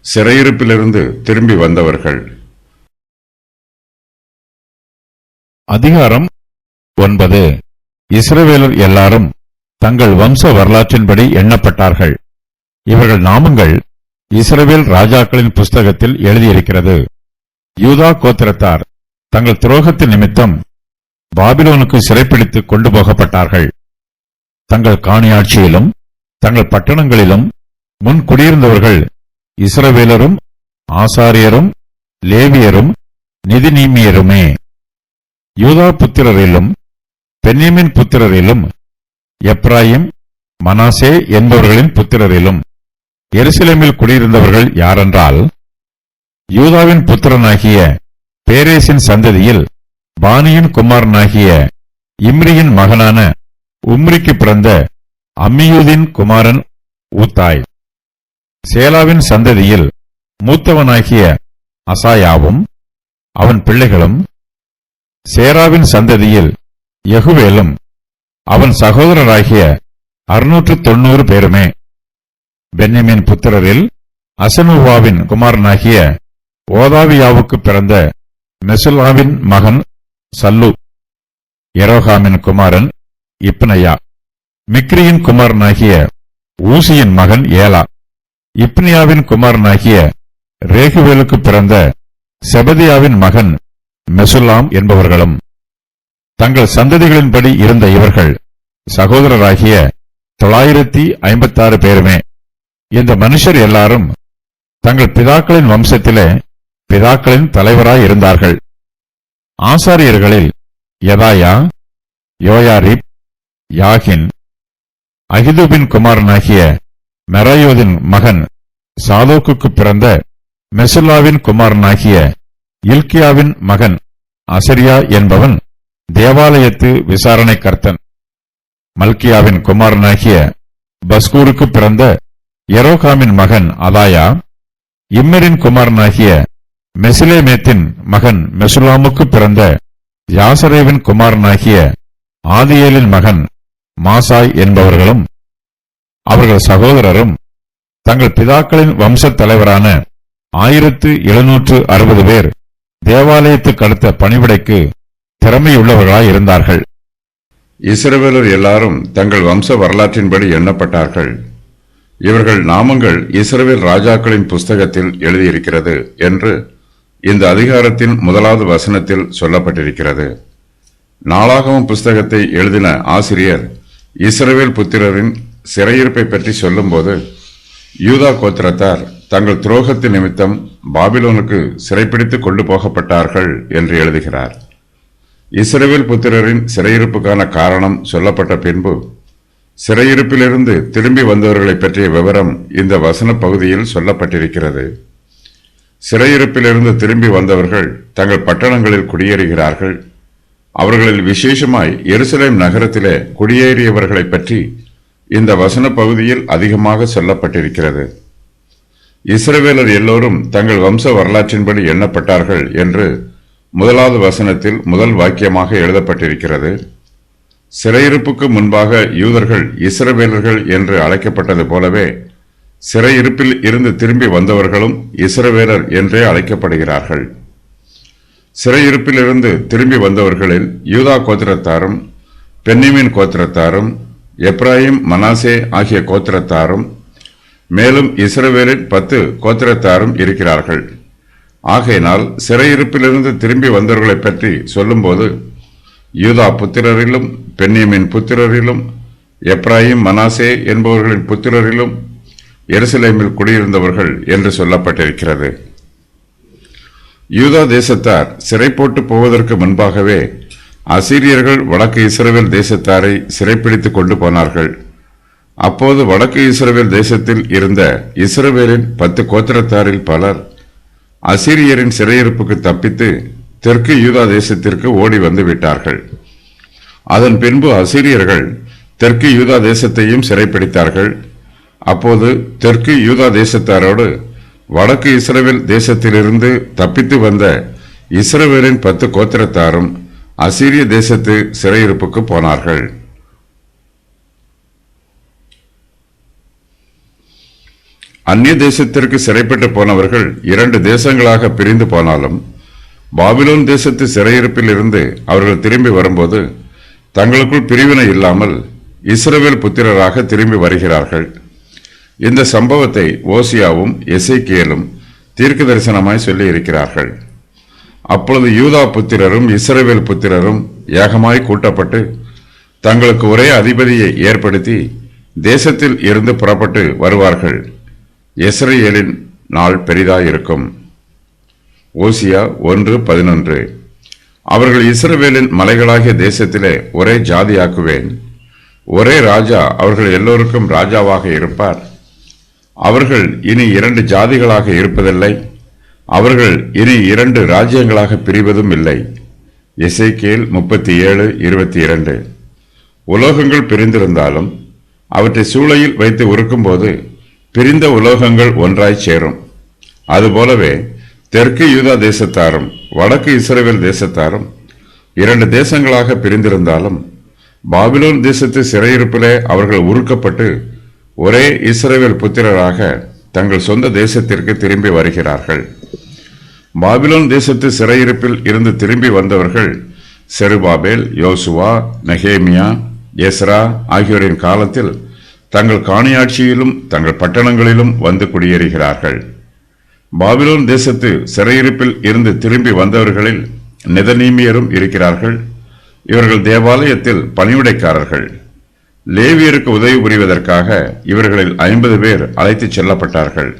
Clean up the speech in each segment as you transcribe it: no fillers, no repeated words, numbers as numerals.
சிறையிருப்பிலிருந்து திரும்பி வந்தவர்கள். அதிகாரம் 9. இஸ்ரவேலர் எல்லாரும் தங்கள் வம்ச வரலாற்றின்படி எண்ணப்பட்டார்கள். இவர்கள் நாமங்கள் இஸ்ரவேல் ராஜாக்களின் புஸ்தகத்தில் எழுதியிருக்கிறது. யூதா கோத்திரத்தார் தங்கள் துரோகத்தின் நிமித்தம் பாபிலோனுக்கு சிறைப்பிடித்து கொண்டு போகப்பட்டார்கள். தங்கள் காணியாட்சியிலும் தங்கள் பட்டணங்களிலும் முன் குடியிருந்தவர்கள் இஸ்ரவேலரும் ஆசாரியரும் லேவியரும் நிதிநீமியருமே. யூதா புத்திரரிலும் பென்யமின் புத்திரரிலும் எப்ராயிம் மனாசே என்பவர்களின் புத்திரரிலும் எருசலேமில் குடியிருந்தவர்கள் யாரென்றால், யூதாவின் புத்திரனாகிய பேரேசின் சந்ததியில் பானியின் குமாரனாகிய இம்ரியின் மகனான உம்ரிக்கு பிறந்த அம்மியூதின் குமாரன் ஊத்தாய். சேலாவின் சந்ததியில் மூத்தவனாகிய அசாயாவும் அவன் பிள்ளைகளும், சேராவின் சந்ததியில் யெகுவேலும் அவன் சகோதரராகிய 690 பேருமே. பென்யமின் புத்திரரில் அசனுவாவின் குமாரனாகிய ஓதாவியாவுக்கு பிறந்த மெசுல்லாவின் மகன் சல்லு, எரோகாமின் குமாரன் இப்னையா, மிக்ரியின் குமாரனாகிய ஊசியின் மகன் ஏலா, இப்னியாவின் குமாரனாகிய ரேகுவேலுக்கு பிறந்த செபதியாவின் மகன் மெசுல்லாம் என்பவர்களும். தங்கள் சந்ததிகளின்படி இருந்த இவர்கள் சகோதரராகிய 956 பேருமே. இந்த மனுஷர் எல்லாரும் தங்கள் பிதாக்களின் வம்சத்திலே பிதாக்களின் தலைவராயிருந்தார்கள். ஆசாரியர்களில் யதாயா, யோயாரிப், யாகின், அகிதூபின் குமாரனாகிய மெராயோதின் மகன் சாதோக்குக்கு பிறந்த மெசுல்லாவின் குமாரனாகிய இல்கியாவின் மகன் அசரியா என்பவன் தேவாலயத்து விசாரணை கர்த்தன். மல்கியாவின் குமாரனாகிய பஸ்கூருக்கு பிறந்த எரோகாமின் மகன் அதாயா, இம்மரின் குமாரனாகிய மெசிலேமேத்தின் மகன் மெசுல்லாமுக்கு பிறந்த யாசரேவின் குமாரனாகிய ஆதியேலின் மகன் மாசாய் என்பவர்களும் அவர்கள் சகோதரரும் தங்கள் பிதாக்களின் வம்சத் தலைவரான 1760 பேர் தேவாலயத்துக்கு அடுத்த பணிவிடைக்கு திறமையுள்ளவர்களாயிருந்தார்கள். இஸ்ரவேலர் எல்லாரும் தங்கள் வம்ச வரலாற்றின்படி எண்ணப்பட்டார்கள். இவர்கள் நாமங்கள் இஸ்ரவேல் ராஜாக்களின் புஸ்தகத்தில் எழுதியிருக்கிறது என்று இந்த அதிகாரத்தின் 1வது வசனத்தில் சொல்லப்பட்டிருக்கிறது. நாளாகமம் புஸ்தகத்தை எழுதின ஆசிரியர் இஸ்ரவேல் புத்திரரின் சிறையிருப்பை பற்றி சொல்லும்போது, யூதா கோத்திரத்தார் தங்கள் துரோகத்தின் நிமித்தம் பாபிலோனுக்கு சிறைப்பிடித்து கொண்டு போகப்பட்டார்கள் என்று எழுதுகிறார். இஸ்ரவேல் புத்திரரின் சிறையிருப்புக்கான காரணம் சொல்லப்பட்ட பின்பு சிறையிருப்பிலிருந்து திரும்பி வந்தவர்களை பற்றிய விவரம் இந்த வசன பகுதியில் சொல்லப்பட்டிருக்கிறது. சிறையிருப்பிலிருந்து திரும்பி வந்தவர்கள் தங்கள் பட்டணங்களில் குடியேறுகிறார்கள். அவர்களில் விசேஷமாய் எருசலேம் நகரத்திலே குடியேறியவர்களை பற்றி இந்த வசன பகுதியில் அதிகமாக சொல்லப்பட்டிருக்கிறது. இஸ்ரவேலர் எல்லோரும் தங்கள் வம்ச வரலாற்றின்படி எண்ணப்பட்டார்கள் என்று 1வது வசனத்தில் முதல் வாக்கியமாக எழுதப்பட்டிருக்கிறது. சிறையிருப்புக்கு முன்பாக யூதர்கள் இஸ்ரவேலர்கள் என்று அழைக்கப்பட்டது போலவே சிறையிருப்பில் இருந்து திரும்பி வந்தவர்களும் இஸ்ரவேலர் என்றே அழைக்கப்படுகிறார்கள். சிறையிருப்பிலிருந்து திரும்பி வந்தவர்களில் யூதா கோத்திரத்தாரும் பென்யமின் கோத்திரத்தாரும் எப்ராயிம் மனாசே ஆகிய கோத்திரத்தாரும் மேலும் இஸ்ரவேலின் 10 கோத்திரத்தாரும் இருக்கிறார்கள். ஆகையினால் சிறையிருப்பிலிருந்து திரும்பி வந்தவர்களை பற்றி சொல்லும்போது யூதா புத்திரரிலும் பென்யமின் புத்திரரிலும் எப்ராயிம் மனாசே என்பவர்களின் புத்திரரிலும் எருசலேமில் குடியிருந்தவர்கள் என்று சொல்லப்பட்டிருக்கிறது. யூதா தேசத்தார் சிறை போட்டு போவதற்கு முன்பாகவே அசீரியர்கள் வடக்கு இஸ்ரவேல் தேசத்தாரை சிறைப்பிடித்து கொண்டு போனார்கள். அப்போது வடக்கு இஸ்ரவேல் தேசத்தில் இருந்த இஸ்ரவேலின் 10 கோத்திரத்தாரில் பலர் அசீரியரின் சிறையிருப்புக்கு தப்பித்து தெற்கு யூதா தேசத்திற்கு ஓடி வந்து விட்டார்கள். அதன் பின்பு அசீரியர்கள் தெற்கு யூதா தேசத்தையும் சிறைப்பிடித்தார்கள். அப்போது தெற்கு யூதா தேசத்தாரோடு வடக்கு இஸ்ரவேல் தேசத்திலிருந்து தப்பித்து வந்த இஸ்ரவேலின் 10 கோத்திரத்தாரும் அசீரிய தேசத்து சிறையிருப்புக்கு போனார்கள். அந்நிய தேசத்திற்கு சிறைப்பட்டு போனவர்கள் 2 தேசங்களாக பிரிந்து போனாலும் பாபிலோன் தேசத்து சிறையிருப்பில் இருந்து அவர்கள் திரும்பி வரும்போது தங்களுக்குள் பிரிவினை இல்லாமல் இஸ்ரவேல் புத்திரராக திரும்பி வருகிறார்கள். இந்த சம்பவத்தை ஓசியாவும் எசேக்கியேலும் தீர்க்க தரிசனமாய் சொல்லி இருக்கிறார்கள். அப்பொழுது யூதா புத்திரரும் இஸ்ரவேல் புத்திரரும் ஏகமாய் கூட்டப்பட்டு தங்களுக்கு ஒரே அதிபதியை ஏற்படுத்தி தேசத்தில் இருந்து புறப்பட்டு வருவார்கள். இஸ்ரவேலின் நாள் பெரிதாயிருக்கும். ஓசியா 1:11. அவர்கள் இஸ்ரவேலின் மலைகளாகிய தேசத்திலே ஒரே ஜாதியாக்குவேன். ஒரே ராஜா அவர்கள் எல்லோருக்கும் ராஜாவாக இருப்பார். அவர்கள் இனி 2 ஜாதிகளாக இருப்பதில்லை. அவர்கள் இனி 2 ராஜ்யங்களாக பிரிவதும் இல்லை. எசேக்கியேல் 37:22. உலோகங்கள் பிரிந்திருந்தாலும் அவற்றை சூளையில் வைத்து உருக்கும்போது பிரிந்த உலோகங்கள் ஒன்றாய் சேரும். அதுபோலவே தெற்கு யூதா தேசத்தாரும் வடக்கு இஸ்ரவேல் தேசத்தாரும் 2 தேசங்களாக பிரிந்திருந்தாலும் பாபிலோன் தேசத்து சிறையிருப்பிலே அவர்கள் உருக்கப்பட்டு ஒரே இஸ்ரவேல் புத்திரராக தங்கள் சொந்த தேசத்திற்கு திரும்பி வருகிறார்கள். பாபிலோன் தேசத்து சிறையிருப்பில் இருந்து திரும்பி வந்தவர்கள் செருபாபேல், யோசுவா, நெகேமியா, எஸ்ரா ஆகியோரின் காலத்தில் தங்கள் காணியாட்சியிலும் தங்கள் பட்டணங்களிலும் வந்து குடியேறுகிறார்கள். பாபிலோன் தேசத்து சிறையிருப்பில் இருந்து திரும்பி வந்தவர்களில் நெதனீமியரும் இருக்கிறார்கள். இவர்கள் தேவாலயத்தில் பணிவிடைக்காரர்கள். லேவியருக்கு உதவி புரிவதற்காக இவர்களில் 50 பேர் அழைத்துச் செல்லப்பட்டார்கள்.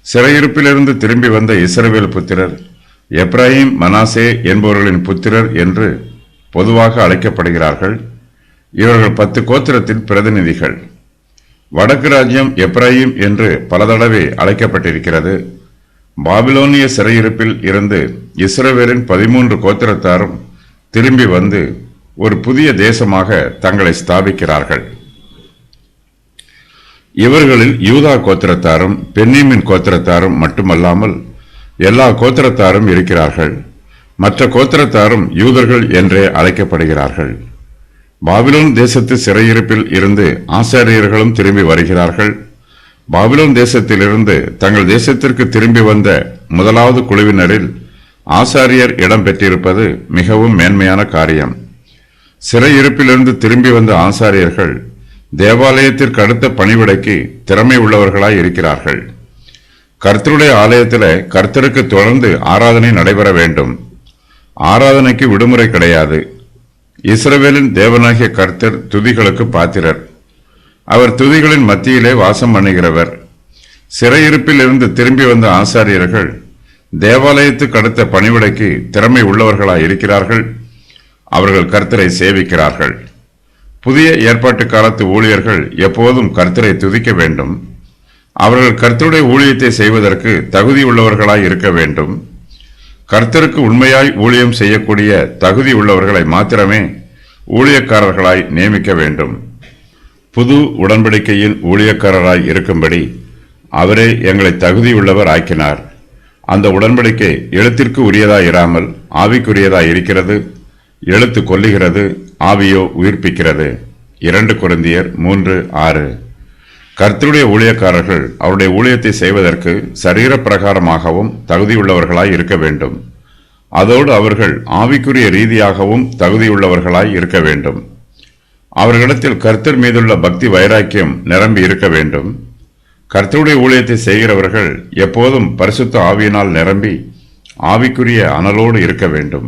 சிறையிருப்பிலிருந்து திரும்பி வந்த இஸ்ரவேல் புத்திரர் எப்ராயிம், மனாசே என்பவர்களின் புத்திரர் என்று பொதுவாக அழைக்கப்படுகிறார்கள். இவர்கள் 10 கோத்திரத்தின் பிரதிநிதிகள். வடக்கு ராஜ்யம் எப்ராயிம் என்று பல தடவை அழைக்கப்பட்டிருக்கிறது. பாபிலோனிய சிறையிருப்பில் இருந்து இஸ்ரவேலின் 13 கோத்திரத்தாரும் திரும்பி வந்து ஒரு புதிய தேசமாக தங்களை ஸ்தாபிக்கிறார்கள். இவர்களில் யூதா கோத்திரத்தாரும் பென்னியமின் கோத்திரத்தாரும் மட்டுமல்லாமல் எல்லா கோத்திரத்தாரும் இருக்கிறார்கள். மற்ற கோத்திரத்தாரும் யூதர்கள் என்றே அழைக்கப்படுகிறார்கள். பாபிலோன் தேசத்து சிறையிருப்பில் இருந்து ஆசாரியர்களும் திரும்பி வருகிறார்கள். பாபிலோன் தேசத்திலிருந்து தங்கள் தேசத்திற்கு திரும்பி வந்த முதலாவது குழுவினரில் ஆசாரியர் இடம் பெற்றிருப்பது மிகவும் மேன்மையான காரியம். சிறையிருப்பிலிருந்து திரும்பி வந்த ஆசாரியர்கள் தேவாலயத்திற்கு அடுத்த பணிவிடைக்கு திறமை உள்ளவர்களாய் இருக்கிறார்கள். கர்த்தருடைய ஆலயத்தில் கர்த்தருக்கு தொடர்ந்து ஆராதனை நடைபெற வேண்டும். ஆராதனைக்கு விடுமுறை கிடையாது. இஸ்ரவேலின் தேவனாகிய கர்த்தர் துதிகளுக்கு பாத்திரர். அவர் துதிகளின் மத்தியிலே வாசம் பண்ணுகிறவர். சிறையிருப்பில் இருந்து திரும்பி வந்த ஆசாரியர்கள் தேவாலயத்துக்கு அடுத்த பணிவிடைக்கு திறமை உள்ளவர்களாய் இருக்கிறார்கள். அவர்கள் கர்த்தரை சேவிக்கிறார்கள். புதிய ஏற்பாட்டு காலத்து ஊழியர்கள் எப்போதும் கர்த்தரை துதிக்க வேண்டும். அவர்கள் கர்த்தருடைய ஊழியத்தை செய்வதற்கு தகுதி உள்ளவர்களாய் இருக்க வேண்டும். கர்த்தருக்கு உண்மையாய் ஊழியம் செய்யக்கூடிய தகுதி உள்ளவர்களை மாத்திரமே ஊழியக்காரர்களாய் நியமிக்க வேண்டும். புது உடன்படிக்கையின் ஊழியக்காரராய் இருக்கும்படி அவரே எங்களை தகுதியுள்ளவர் ஆக்கினார். அந்த உடன்படிக்கை எழுத்திற்கு உரியதாய் இராமல் ஆவிக்குரியதாய் இருக்கிறது. எழுத்து கொல்லுகிறது, ஆவியோ உயிர்ப்பிக்கிறது. 2 கொரிந்தியர் 3:6. கர்த்தருடைய ஊழியக்காரர்கள் அவருடைய ஊழியத்தை செய்வதற்கு சரீர பிரகாரமாகவும் தகுதியுள்ளவர்களாய் இருக்க வேண்டும். அதோடு அவர்கள் ஆவிக்குரிய ரீதியாகவும் தகுதியுள்ளவர்களாய் இருக்க வேண்டும். அவர்களிடத்தில் கர்த்தர் மீதுள்ள பக்தி வைராக்கியம் நிரம்பி இருக்க வேண்டும். கர்த்தருடைய ஊழியத்தை செய்கிறவர்கள் எப்போதும் பரிசுத்த ஆவியினால் நிரம்பி ஆவிக்குரிய அனலோடு இருக்க வேண்டும்.